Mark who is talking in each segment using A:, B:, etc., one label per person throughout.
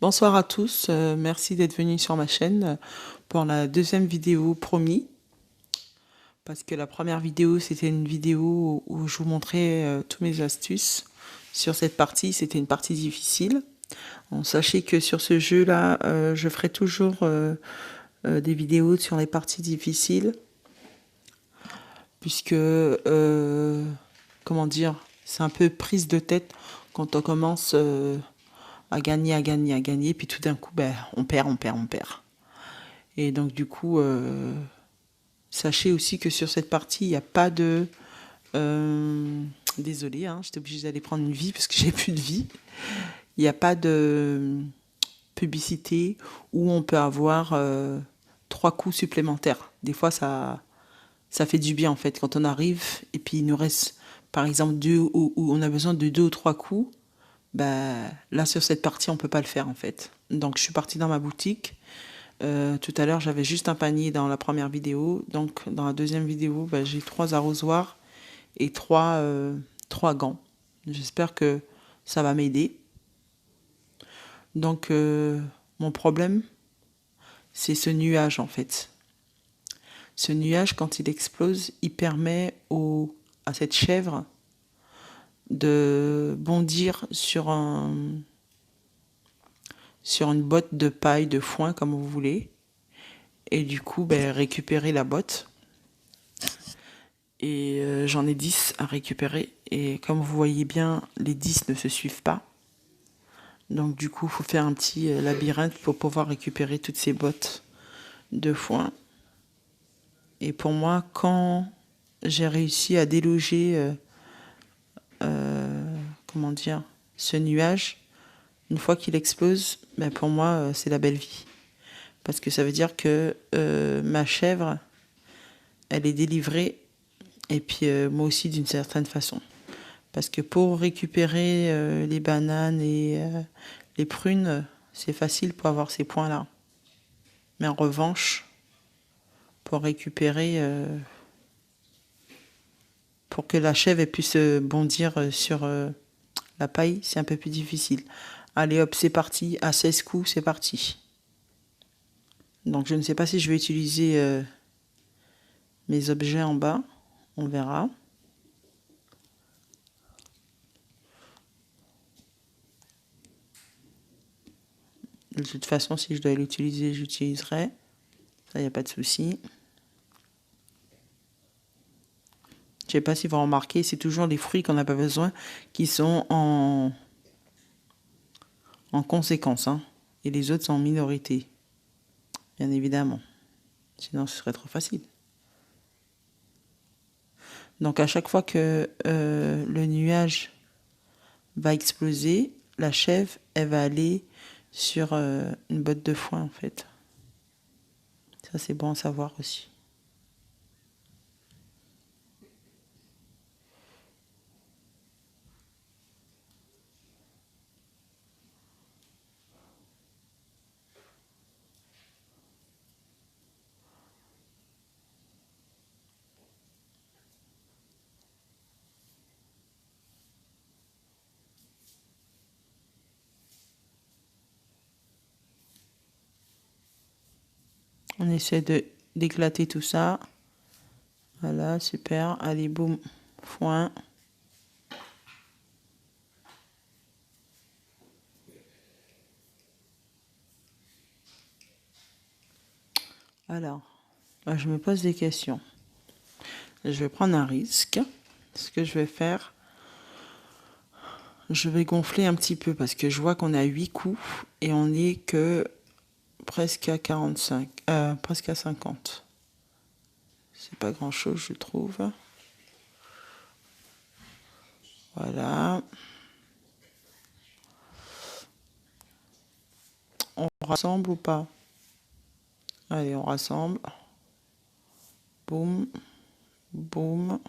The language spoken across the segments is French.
A: Bonsoir à tous, merci d'être venus sur ma chaîne pour la deuxième vidéo promis. Parce que la première vidéo, c'était une vidéo où je vous montrais tous mes astuces. Sur cette partie, c'était une partie difficile. Bon, sachez que sur ce jeu-là, je ferai toujours des vidéos sur les parties difficiles. Puisque, comment dire, c'est un peu prise de tête quand on commence à gagner, puis tout d'un coup, ben, on perd. Et donc du coup, sachez aussi que sur cette partie, il n'y a pas de... désolée, hein, j'étais obligée d'aller prendre une vie parce que j'ai plus de vie. Il n'y a pas de publicité où on peut avoir 3 coups supplémentaires. Des fois, ça fait du bien en fait quand on arrive et puis il nous reste par exemple où on a besoin de 2 ou 3 coups. Bah, là, sur cette partie, on peut pas le faire en fait. Donc, je suis partie dans ma boutique. Tout à l'heure, j'avais juste un panier dans la première vidéo. Donc, dans la deuxième vidéo, bah, j'ai 3 arrosoirs et 3 gants. J'espère que ça va m'aider. Donc, mon problème, c'est ce nuage en fait. Ce nuage, quand il explose, il permet à cette chèvre de bondir sur une botte de paille, de foin, comme vous voulez. Et du coup, ben, récupérer la botte. Et j'en ai 10 à récupérer. Et comme vous voyez bien, les 10 ne se suivent pas. Donc du coup, il faut faire un petit labyrinthe pour pouvoir récupérer toutes ces bottes de foin. Et pour moi, quand j'ai réussi à déloger, comment dire, ce nuage, une fois qu'il explose, ben pour moi, c'est la belle vie. Parce que ça veut dire que ma chèvre, elle est délivrée, et puis moi aussi d'une certaine façon. Parce que pour récupérer les bananes et les prunes, c'est facile pour avoir ces points-là. Mais en revanche, pour récupérer, pour que la chèvre puisse bondir sur la paille, c'est un peu plus difficile. Allez hop, c'est parti. À 16 coups, c'est parti. Donc je ne sais pas si je vais utiliser mes objets en bas. On verra. De toute façon, si je dois l'utiliser, j'utiliserai. Ça, il n'y a pas de souci. Je ne sais pas si vous remarquez, c'est toujours les fruits qu'on n'a pas besoin qui sont en conséquence. Hein. Et les autres sont en minorité. Bien évidemment. Sinon, ce serait trop facile. Donc, à chaque fois que le nuage va exploser, la chèvre, elle va aller sur une botte de foin, en fait. Ça, c'est bon à savoir aussi. On essaie d'éclater tout ça. Voilà, super. Allez, boum, foin. Alors, là, je me pose des questions. Je vais prendre un risque. Ce que je vais faire, je vais gonfler un petit peu parce que je vois qu'on a 8 coups et on n'est que presque à 45, presque à 50. C'est pas grand chose, je trouve. Voilà. On rassemble ou pas? Allez, on rassemble. Boum, boum.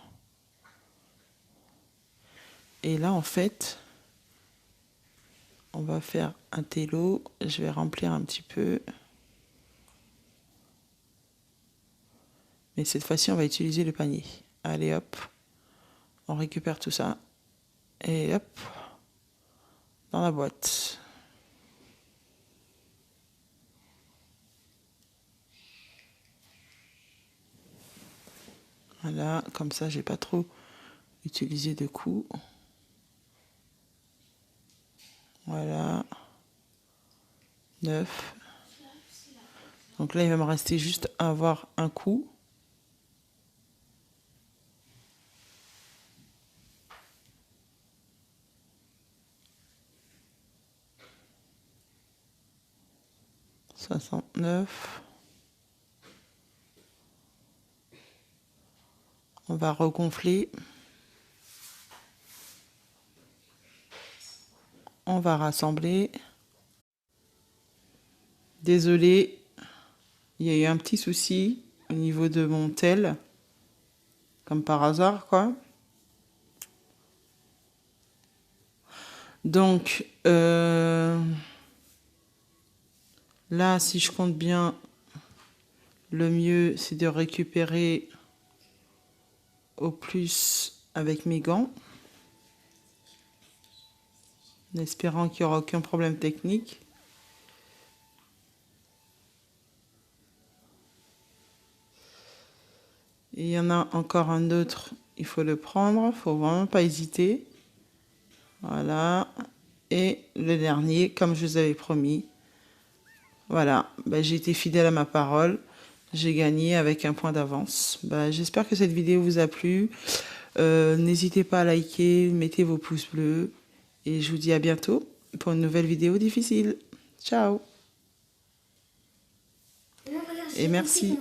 A: Et là, en fait, on va faire un télo. Je vais remplir un petit peu. Mais cette fois-ci, on va utiliser le panier. Allez, hop. On récupère tout ça. Et hop. Dans la boîte. Voilà, comme ça, j'ai pas trop utilisé de coups. Voilà. 9. Donc là, il va me rester juste à avoir un coup. « 69. On va regonfler. On va rassembler. Désolée, il y a eu un petit souci au niveau de mon tel. Comme par hasard, quoi. Donc, là, si je compte bien, le mieux, c'est de récupérer au plus avec mes gants. En espérant qu'il n'y aura aucun problème technique. Et il y en a encore un autre, il faut le prendre, il ne faut vraiment pas hésiter. Voilà. Et le dernier, comme je vous avais promis. Voilà, j'ai été fidèle à ma parole. J'ai gagné avec un point d'avance. J'espère que cette vidéo vous a plu. N'hésitez pas à liker, mettez vos pouces bleus. Et je vous dis à bientôt pour une nouvelle vidéo difficile. Ciao. Et merci.